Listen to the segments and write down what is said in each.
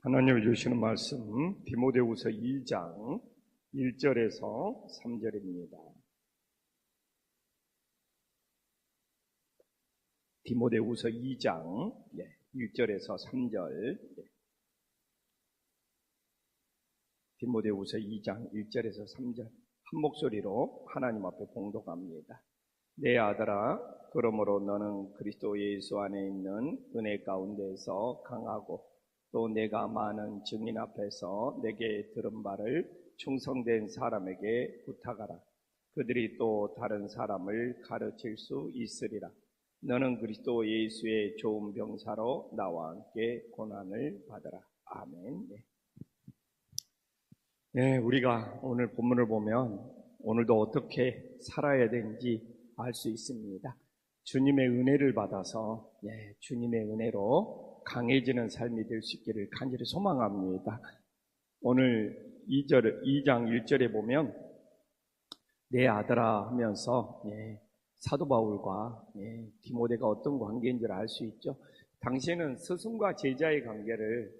하나님이 주시는 말씀 디모데후서 2장 1절에서 3절입니다. 디모데후서 2장 1절에서 3절. 디모데후서 2장 1절에서 3절 한 목소리로 하나님 앞에 봉독합니다. 내 아들아, 그러므로 너는 그리스도 예수 안에 있는 은혜 가운데서 강하고 또 내가 많은 증인 앞에서 내게 들은 바를 충성된 사람에게 부탁하라. 그들이 또 다른 사람을 가르칠 수 있으리라. 너는 그리스도 예수의 좋은 병사로 나와 함께 고난을 받으라. 아멘. 네, 우리가 오늘 본문을 보면 오늘도 어떻게 살아야 되는지 알 수 있습니다. 주님의 은혜를 받아서 주님의 은혜로 강해지는 삶이 될 수 있기를 간절히 소망합니다. 오늘 2장 1절에 보면 내 아들아 하면서 사도 바울과 디모데가 어떤 관계인지를 알 수 있죠. 당시에는 스승과 제자의 관계를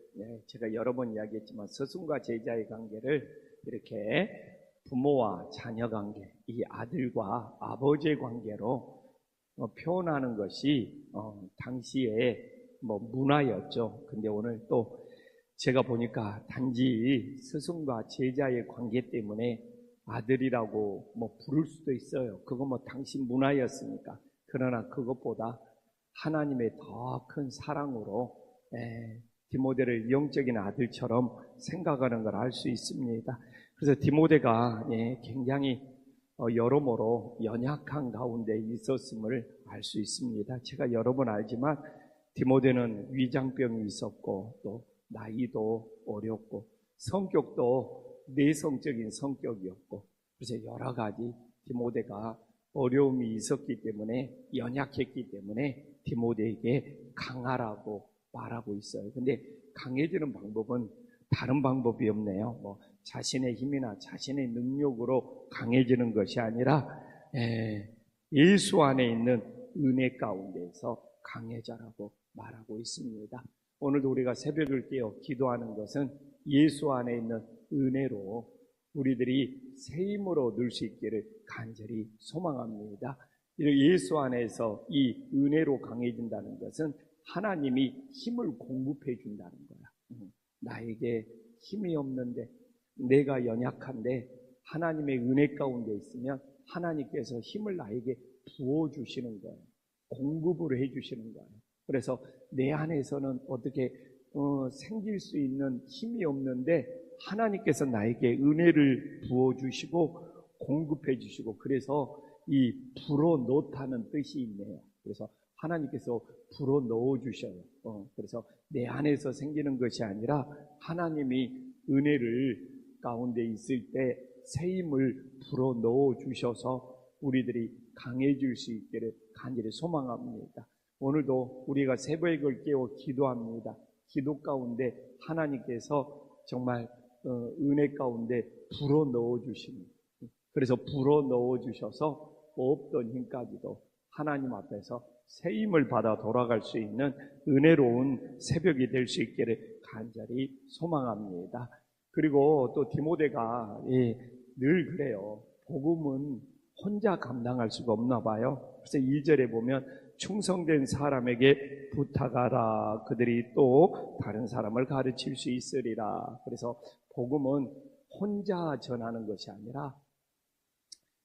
제가 여러 번 이야기했지만 스승과 제자의 관계를 이렇게 부모와 자녀 관계, 이 아들과 아버지의 관계로 표현하는 것이 당시에 문화였죠. 근데 오늘 또 제가 보니까 단지 스승과 제자의 관계 때문에 아들이라고 부를 수도 있어요. 그거 당시 문화였으니까. 그러나 그것보다 하나님의 더 큰 사랑으로 디모데를 영적인 아들처럼 생각하는 걸 알 수 있습니다. 그래서 디모데가 굉장히 여러모로 연약한 가운데 있었음을 알 수 있습니다. 제가 여러 번 알지만 디모데는 위장병이 있었고 또 나이도 어렸고 성격도 내성적인 성격이었고 그래서 여러 가지 디모데가 어려움이 있었기 때문에 연약했기 때문에 디모데에게 강하라고 말하고 있어요. 근데 강해지는 방법은 다른 방법이 없네요. 자신의 힘이나 자신의 능력으로 강해지는 것이 아니라 예수 안에 있는 은혜 가운데서 강해져라고 말하고 있습니다. 오늘도 우리가 새벽을 깨어 기도하는 것은 예수 안에 있는 은혜로 우리들이 새 힘으로 늘 수 있기를 간절히 소망합니다. 예수 안에서 이 은혜로 강해진다는 것은 하나님이 힘을 공급해 준다는 거야. 나에게 힘이 없는데 내가 연약한데 하나님의 은혜 가운데 있으면 하나님께서 힘을 나에게 부어주시는 거예요. 공급을 해주시는 거예요. 그래서 내 안에서는 어떻게 생길 수 있는 힘이 없는데 하나님께서 나에게 은혜를 부어주시고 공급해 주시고 그래서 이 불어넣다는 뜻이 있네요. 그래서 하나님께서 불어넣어 주셔요. 그래서 내 안에서 생기는 것이 아니라 하나님이 은혜를 가운데 있을 때 새 힘을 불어넣어 주셔서 우리들이 강해질 수 있기를 간절히 소망합니다. 오늘도 우리가 새벽을 깨워 기도합니다. 기도 가운데 하나님께서 정말 은혜 가운데 불어넣어 주십니다. 그래서 불어넣어 주셔서 없던 힘까지도 하나님 앞에서 새 힘을 받아 돌아갈 수 있는 은혜로운 새벽이 될 수 있기를 간절히 소망합니다. 그리고 또 디모데가 늘 그래요. 복음은 혼자 감당할 수가 없나 봐요. 그래서 2절에 보면 충성된 사람에게 부탁하라. 그들이 또 다른 사람을 가르칠 수 있으리라. 그래서 복음은 혼자 전하는 것이 아니라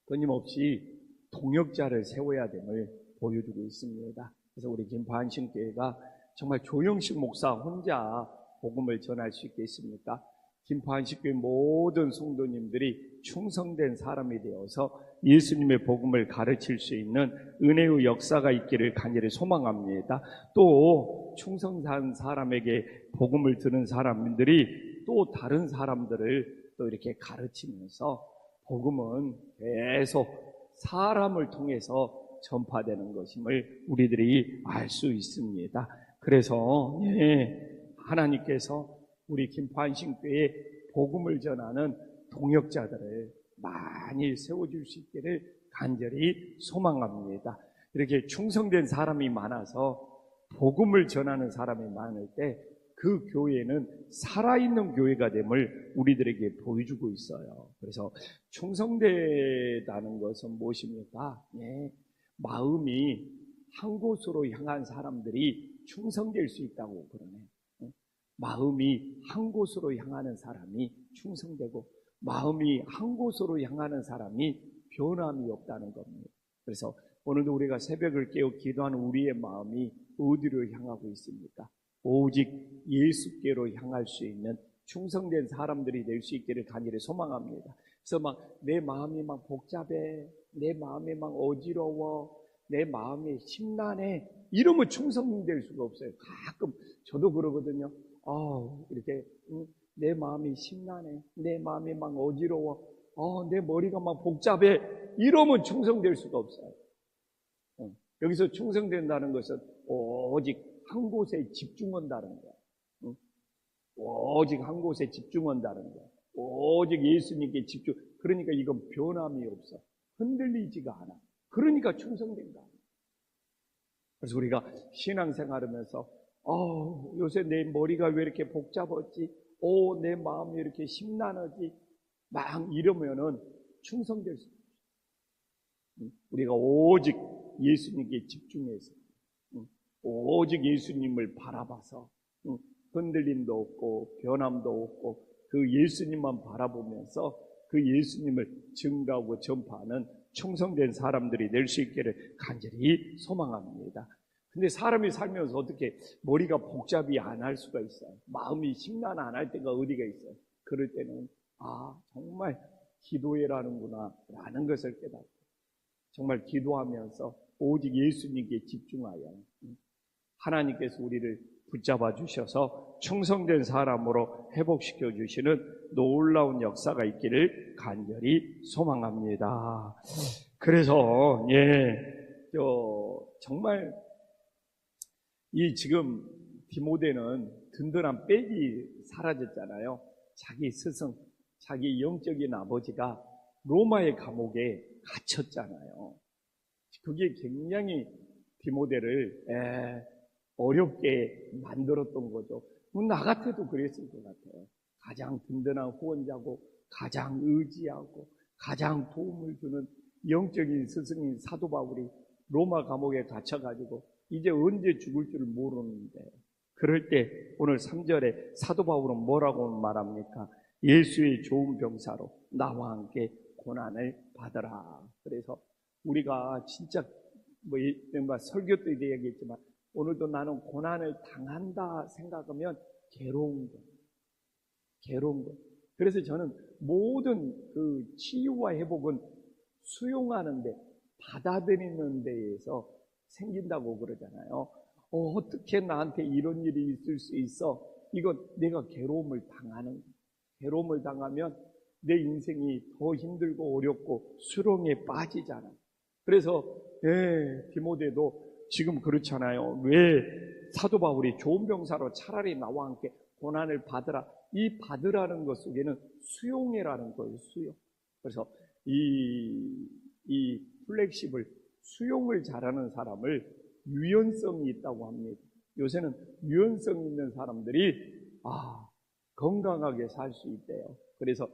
끊임없이 동역자를 세워야 됨을 보여주고 있습니다. 그래서 우리 김포한신교회가 정말 조영식 목사 혼자 복음을 전할 수 있겠습니까? 김포한신교회 모든 성도님들이 충성된 사람이 되어서 예수님의 복음을 가르칠 수 있는 은혜의 역사가 있기를 간절히 소망합니다. 또 충성한 사람에게 복음을 듣는 사람들이 또 다른 사람들을 또 이렇게 가르치면서 복음은 계속 사람을 통해서 전파되는 것임을 우리들이 알 수 있습니다. 그래서 하나님께서 우리 김포한신교회에 복음을 전하는 동역자들을 많이 세워줄 수 있기를 간절히 소망합니다. 이렇게 충성된 사람이 많아서 복음을 전하는 사람이 많을 때 그 교회는 살아있는 교회가 됨을 우리들에게 보여주고 있어요. 그래서 충성되다는 것은 무엇입니까? 예, 마음이 한 곳으로 향한 사람들이 충성될 수 있다고 그러네. 마음이 한 곳으로 향하는 사람이 충성되고, 마음이 한 곳으로 향하는 사람이 변함이 없다는 겁니다. 그래서 오늘도 우리가 새벽을 깨어 기도하는 우리의 마음이 어디로 향하고 있습니까? 오직 예수께로 향할 수 있는 충성된 사람들이 될 수 있기를 간절히 소망합니다. 그래서 막 내 마음이 막 복잡해, 내 마음이 막 어지러워, 내 마음이 심란해, 이러면 충성될 수가 없어요. 가끔 저도 그러거든요. 이렇게 내 마음이 심란해, 내 마음이 막 어지러워, 내 머리가 막 복잡해, 이러면 충성될 수가 없어요. 여기서 충성된다는 것은 오직 한 곳에 집중한다는 거야. 오직 한 곳에 집중한다는 거야. 오직 예수님께 집중. 그러니까 이건 변함이 없어. 흔들리지가 않아. 그러니까 충성된다. 그래서 우리가 신앙생활하면서 요새 내 머리가 왜 이렇게 복잡하지? 내 마음이 이렇게 심란하지? 막 이러면은 충성될 수 없어. 우리가 오직 예수님께 집중해서, 오직 예수님을 바라봐서, 흔들림도 없고 변함도 없고 그 예수님만 바라보면서 그 예수님을 증거하고 전파하는 충성된 사람들이 될 수 있기를 간절히 소망합니다. 근데 사람이 살면서 어떻게 머리가 복잡이 안 할 수가 있어요? 마음이 심란 안 할 때가 어디가 있어요? 그럴 때는 정말 기도해라는구나 라는 것을 깨닫고, 정말 기도하면서 오직 예수님께 집중하여 하나님께서 우리를 붙잡아 주셔서 충성된 사람으로 회복시켜 주시는 놀라운 역사가 있기를 간절히 소망합니다. 그래서 정말 이 지금 디모데는 든든한 백이 사라졌잖아요. 자기 스승, 자기 영적인 아버지가 로마의 감옥에 갇혔잖아요. 그게 굉장히 디모데를 어렵게 만들었던 거죠. 나 같아도 그랬을 것 같아요. 가장 든든한 후원자고, 가장 의지하고, 가장 도움을 주는 영적인 스승인 사도 바울이 로마 감옥에 갇혀가지고 이제 언제 죽을 줄 모르는데, 그럴 때 오늘 3절에 사도 바울은 뭐라고 말합니까? 예수의 좋은 병사로 나와 함께 고난을 받으라. 그래서 우리가 진짜 설교 때도 얘기했지만 오늘도 나는 고난을 당한다 생각하면 괴로운 거. 그래서 저는 모든 그 치유와 회복은 수용하는데, 받아들이는 데에서 생긴다고 그러잖아요. 어떻게 나한테 이런 일이 있을 수 있어? 이건 내가 괴로움을 당하면 내 인생이 더 힘들고 어렵고 수렁에 빠지잖아. 그래서 디모데도 지금 그렇잖아요. 왜 사도 바울이 좋은 병사로 차라리 나와 함께 고난을 받으라. 이 받으라는 것 속에는 수용해라는 거예요. 수용. 그래서 이 플렉시블, 수용을 잘하는 사람을 유연성이 있다고 합니다. 요새는 유연성 있는 사람들이 건강하게 살 수 있대요. 그래서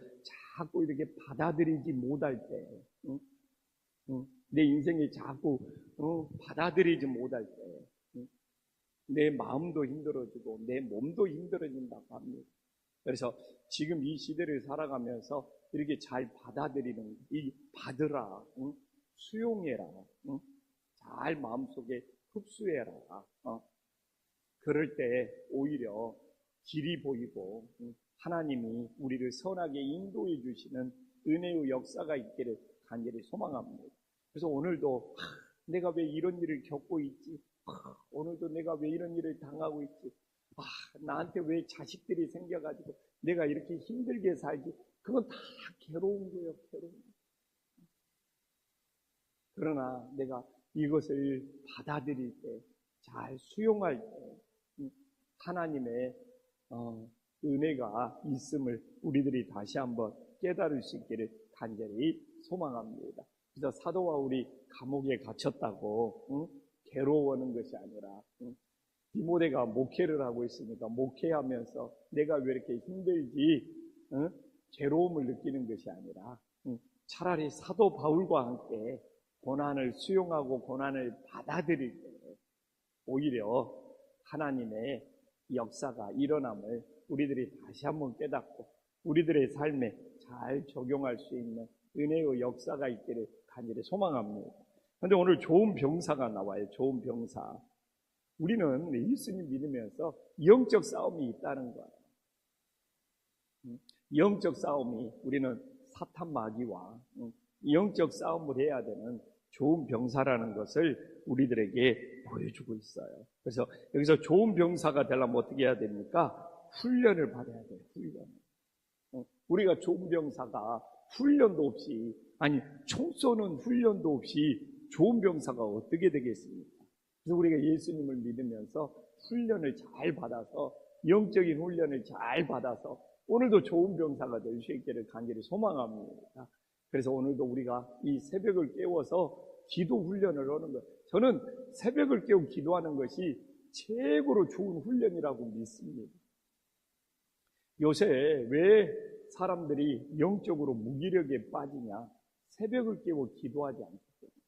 자꾸 이렇게 받아들이지 못할 때, 내 인생이 자꾸 받아들이지 못할 때, 내 마음도 힘들어지고 내 몸도 힘들어진다고 합니다. 그래서 지금 이 시대를 살아가면서 이렇게 잘 받아들이는, 이 받으라, 수용해라, 잘 마음속에 흡수해라. 그럴 때 오히려 길이 보이고 하나님이 우리를 선하게 인도해 주시는 은혜의 역사가 있기를 간절히 소망합니다. 그래서 오늘도 내가 왜 이런 일을 겪고 있지? 오늘도 내가 왜 이런 일을 당하고 있지? 나한테 왜 자식들이 생겨가지고 내가 이렇게 힘들게 살지? 그건 다 괴로운 거예요, 괴로운 거. 그러나 내가 이것을 받아들일 때, 잘 수용할 때 하나님의 은혜가 있음을 우리들이 다시 한번 깨달을 수 있기를 간절히 소망합니다. 그래서 사도 바울이 감옥에 갇혔다고 괴로워하는 것이 아니라 디모데가 목회를 하고 있으니까 목회하면서 내가 왜 이렇게 힘들지, 괴로움을 느끼는 것이 아니라 차라리 사도 바울과 함께 고난을 수용하고 고난을 받아들일 때 오히려 하나님의 역사가 일어남을 우리들이 다시 한번 깨닫고 우리들의 삶에 잘 적용할 수 있는 은혜의 역사가 있기를 간절히 소망합니다. 그런데 오늘 좋은 병사가 나와요. 좋은 병사. 우리는 예수님 믿으면서 영적 싸움이 있다는 거예요. 영적 싸움이, 우리는 사탄 마귀와 영적 싸움을 해야 되는 좋은 병사라는 것을 우리들에게 보여주고 있어요. 그래서 여기서 좋은 병사가 되려면 어떻게 해야 됩니까? 훈련을 받아야 돼요. 훈련. 우리가 좋은 병사가 훈련도 없이, 아니 총 쏘는 훈련도 없이 좋은 병사가 어떻게 되겠습니까? 그래서 우리가 예수님을 믿으면서 훈련을 잘 받아서, 영적인 훈련을 잘 받아서 오늘도 좋은 병사가 될 수 있기를 간절히 소망합니다. 그래서 오늘도 우리가 이 새벽을 깨워서 기도 훈련을 하는 것, 저는 새벽을 깨워 기도하는 것이 최고로 좋은 훈련이라고 믿습니다. 요새 왜 사람들이 영적으로 무기력에 빠지냐? 새벽을 깨워 기도하지 않기 때문에.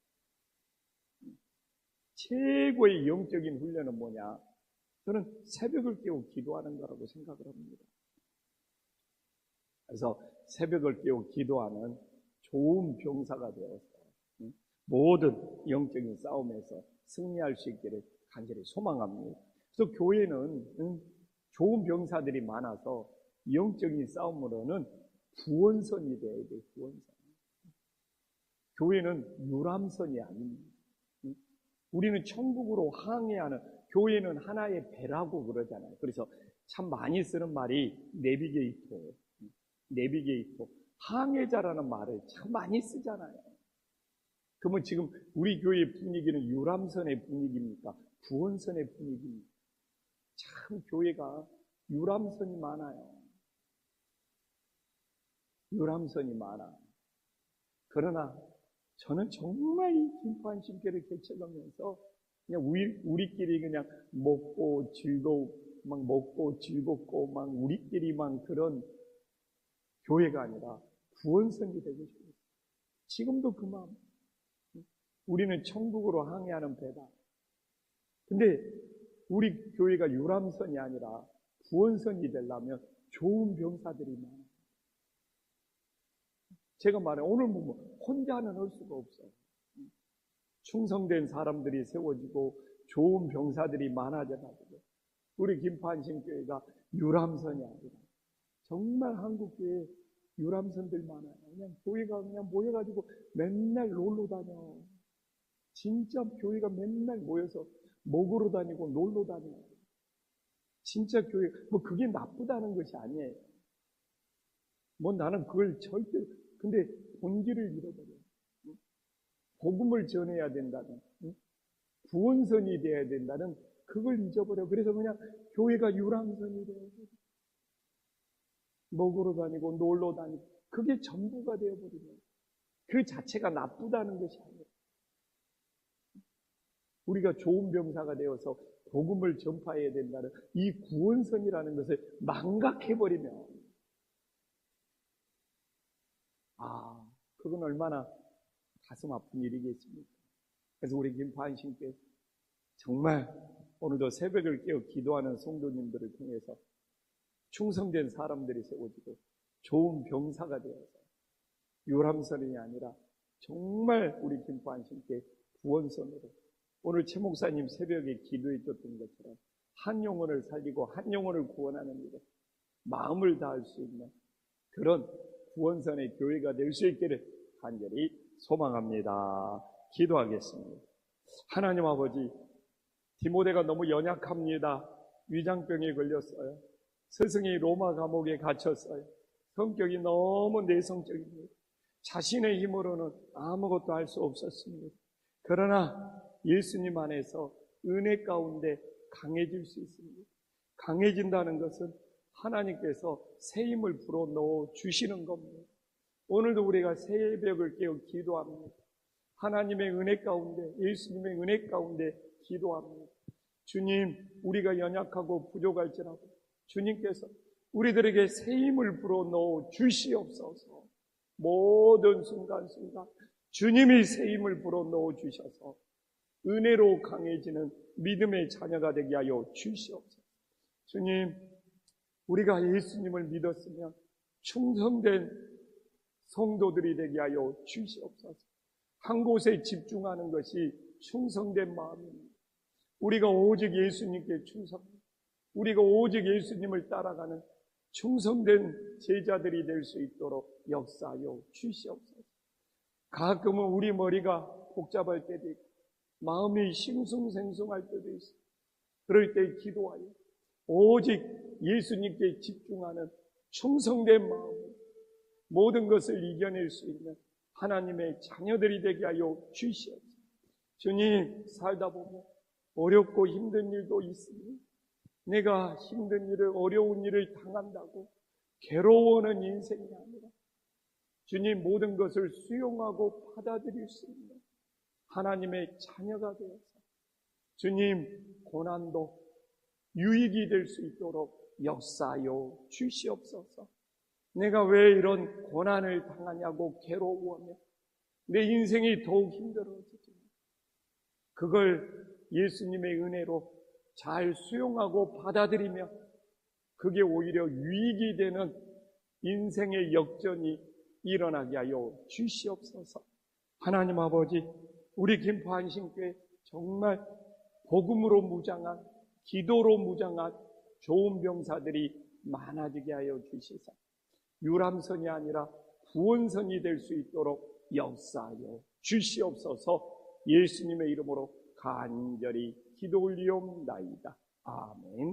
최고의 영적인 훈련은 뭐냐? 저는 새벽을 깨워 기도하는 거라고 생각을 합니다. 그래서 새벽을 깨워 기도하는 좋은 병사가 되어서 모든 영적인 싸움에서 승리할 수 있기를 간절히 소망합니다. 그래서 교회는 좋은 병사들이 많아서 영적인 싸움으로는 구원선이 돼야 돼요. 구원선. 교회는 유람선이 아닙니다. 우리는 천국으로 항해하는, 교회는 하나의 배라고 그러잖아요. 그래서 참 많이 쓰는 말이 내비게이터, 항해자라는 말을 참 많이 쓰잖아요. 그러면 지금 우리 교회의 분위기는 유람선의 분위기입니까? 구원선의 분위기입니까? 참 교회가 유람선이 많아요. 유람선이 많아. 그러나 저는 정말 이 김포 안심교를 개척하면서 그냥 우리끼리 그냥 먹고 즐겁고 막 우리끼리만 그런 교회가 아니라 구원선이 되고 싶어요. 지금도 그 마음. 우리는 천국으로 항해하는 배다. 근데 우리 교회가 유람선이 아니라 구원선이 되려면 좋은 병사들이 많아요. 제가 말해요. 오늘 뭐 혼자는 할 수가 없어요. 충성된 사람들이 세워지고 좋은 병사들이 많아져가지고 우리 김포안심교회가 유람선이 아니라 정말 한국교회 유람선들 많아요. 그냥 교회가 그냥 모여가지고 맨날 놀러 다녀. 진짜 교회가 맨날 모여서 먹으러 다니고 놀러 다녀. 진짜 교회, 뭐 그게 나쁘다는 것이 아니에요. 뭐 나는 그걸 절대, 근데 본질을 잃어버려. 복음을 전해야 된다는, 구원선이 돼야 된다는 그걸 잊어버려. 그래서 그냥 교회가 유람선이 돼요. 먹으러 다니고 놀러 다니고 그게 전부가 되어버리면 그 자체가 나쁘다는 것이 아니에요. 우리가 좋은 병사가 되어서 복음을 전파해야 된다는 이 구원선이라는 것을 망각해버리면 그건 얼마나 가슴 아픈 일이겠습니까? 그래서 우리 김포안심교회 정말 오늘도 새벽을 깨어 기도하는 성도님들을 통해서 충성된 사람들이 세워지고 좋은 병사가 되어서 유람선이 아니라 정말 우리 김포안심교회 구원선으로 오늘 최 목사님 새벽에 기도해 줬던 것처럼 한 영혼을 살리고 한 영혼을 구원하는 일에 마음을 다할 수 있는 그런 구원선의 교회가 될 수 있기를 간절히 소망합니다. 기도하겠습니다. 하나님 아버지, 디모데가 너무 연약합니다. 위장병에 걸렸어요. 스승이 로마 감옥에 갇혔어요. 성격이 너무 내성적입니다. 자신의 힘으로는 아무것도 할 수 없었습니다. 그러나 예수님 안에서 은혜 가운데 강해질 수 있습니다. 강해진다는 것은 하나님께서 새 힘을 불어넣어 주시는 겁니다. 오늘도 우리가 새벽을 깨어 기도합니다. 하나님의 은혜 가운데, 예수님의 은혜 가운데 기도합니다. 주님, 우리가 연약하고 부족할지라도 주님께서 우리들에게 새 힘을 불어넣어 주시옵소서. 모든 순간순간 주님이 새 힘을 불어넣어 주셔서 은혜로 강해지는 믿음의 자녀가 되게 하여 주시옵소서. 주님, 우리가 예수님을 믿었으면 충성된 성도들이 되게 하여 주시옵소서. 한 곳에 집중하는 것이 충성된 마음입니다. 우리가 오직 예수님께 충성합니다. 우리가 오직 예수님을 따라가는 충성된 제자들이 될 수 있도록 역사하여 주시옵소서. 가끔은 우리 머리가 복잡할 때도 있고 마음이 싱숭생숭할 때도 있어요. 그럴 때 기도하여 오직 예수님께 집중하는 충성된 마음으로 모든 것을 이겨낼 수 있는 하나님의 자녀들이 되게 하여 주시옵소서. 주님, 살다 보면 어렵고 힘든 일도 있으니 내가 힘든 일을, 어려운 일을 당한다고 괴로워하는 인생이 아니라 주님, 모든 것을 수용하고 받아들일 수 있는 하나님의 자녀가 되어서 주님, 고난도 유익이 될 수 있도록 역사하여 주시옵소서. 내가 왜 이런 고난을 당하냐고 괴로워하며 내 인생이 더욱 힘들어지지만 그걸 예수님의 은혜로 잘 수용하고 받아들이며 그게 오히려 유익이 되는 인생의 역전이 일어나게 하여 주시옵소서. 하나님 아버지, 우리 김포한신교회 정말 복음으로 무장한, 기도로 무장한 좋은 병사들이 많아지게 하여 주시사 유람선이 아니라 구원선이 될 수 있도록 역사하여 주시옵소서. 예수님의 이름으로 간절히 기도 올리옵나이다. 아멘.